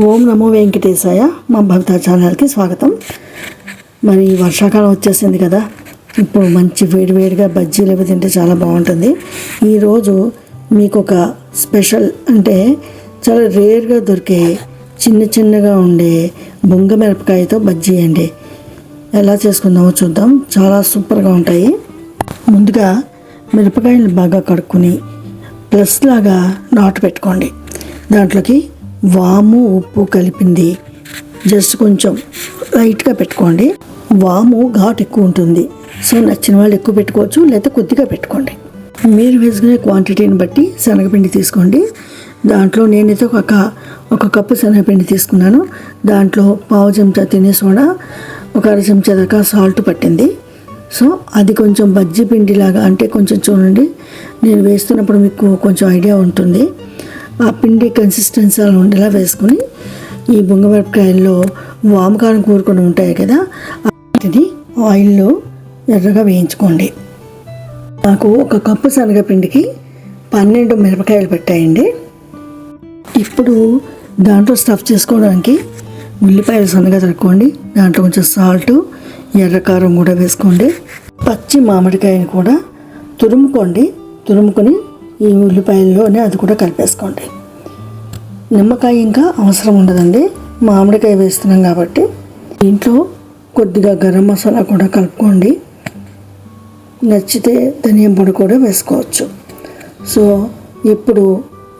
ఓం నమో వెంకటేశాయ. మా భక్త ఛానల్కి స్వాగతం. మరి వర్షాకాలం వచ్చేసింది కదా, ఇప్పుడు మంచి వేడివేడిగా బజ్జీలు అవి తింటే చాలా బాగుంటుంది. ఈరోజు మీకు ఒక స్పెషల్, అంటే చాలా రేర్గా దొరికే చిన్నగా ఉండే బొంగ మిరపకాయతో బజ్జీ అండి. ఎలా చేసుకుందామో చూద్దాం. చాలా సూపర్గా ఉంటాయి. ముందుగా మిరపకాయలు బాగా కడుక్కొని ప్లస్ లాగా నాటు పెట్టుకోండి. దాంట్లోకి వాము ఉప్పు కలిపింది జస్ట్ కొంచెం లైట్గా పెట్టుకోండి. వాము ఘాట్ ఎక్కువ ఉంటుంది, సో నచ్చిన వాళ్ళు ఎక్కువ పెట్టుకోవచ్చు, లేదా కొద్దిగా పెట్టుకోండి. మీరు వేసుకునే క్వాంటిటీని బట్టి శనగపిండి తీసుకోండి. దాంట్లో నేనైతే ఒక కప్పు శనగపిండి తీసుకున్నాను. దాంట్లో పావు చెంచా తినే సోడా, ఒక అర చెంచా దాకా సాల్ట్ పట్టింది. సో అది కొంచెం బజ్జీ పిండిలాగా, అంటే కొంచెం చూడండి, నేను వేస్తున్నప్పుడు మీకు కొంచెం ఐడియా ఉంటుంది. ఆ పిండి కన్సిస్టెన్సీ అలా ఉండేలా వేసుకుని ఈ బొంగమిరపకాయల్లో వామకారం కూరుకొని ఉంటాయి కదా, వాటిని ఆయిల్లో ఎర్రగా వేయించుకోండి. నాకు ఒక కప్పు శనగపిండికి 12 మిరపకాయలు పెట్టాయండి. ఇప్పుడు దాంట్లో స్టఫ్ చేసుకోవడానికి ఉల్లిపాయలు సన్నగా తరుక్కోండి. దాంట్లో కొంచెం సాల్ట్, ఎర్రకారం కూడా వేసుకోండి. పచ్చి మామిడికాయని కూడా తురుముకొని ఈ ఉల్లిపాయల్లోనే అది కూడా కలిపేసుకోండి. నిమ్మకాయ ఇంకా అవసరం ఉండదండి, మామిడికాయ వేస్తున్నాం కాబట్టి. దీంట్లో కొద్దిగా గరం మసాలా కూడా కలుపుకోండి. నచ్చితే ధనియా పొడి కూడా వేసుకోవచ్చు. సో ఇప్పుడు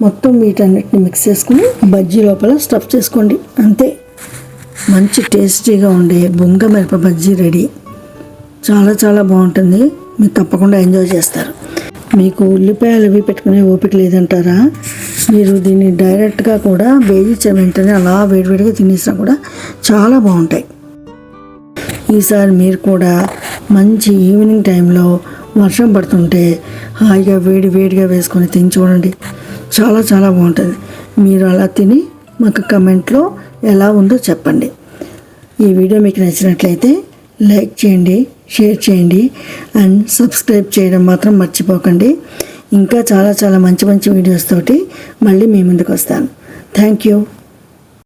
మొత్తం వీటన్నిటిని మిక్స్ చేసుకుని బజ్జీ లోపల స్టఫ్ చేసుకోండి. అంతే, మంచి టేస్టీగా ఉండే బొంగ మిరప బజ్జీ రెడీ. చాలా బాగుంటుంది. మీరు తప్పకుండా ఎంజాయ్ చేస్తారు. మీకు ఉల్లిపాయలు అవి పెట్టుకునే ఓపిక లేదంటారా? మీరు దీన్ని డైరెక్ట్గా కూడా వేయించిన వెంటనే అలా వేడివేడిగా తినేసినా కూడా చాలా బాగుంటాయి. ఈసారి మీరు కూడా మంచి ఈవినింగ్ టైంలో వర్షం పడుతుంటే హాయిగా వేడిగా వేసుకొని తిని చూడండి. చాలా బాగుంటుంది. మీరు అలా తిని మాకు కమెంట్లో ఎలా ఉందో చెప్పండి. ఈ వీడియో మీకు నచ్చినట్లయితే లైక్ చేయండి, షేర్ చేయండి అండ్ సబ్స్క్రైబ్ చేయడం మాత్రం మర్చిపోకండి. ఇంకా చాలా మంచి వీడియోస్ తోటి మళ్ళీ మీ ముందుకు వస్తాను. Thank you.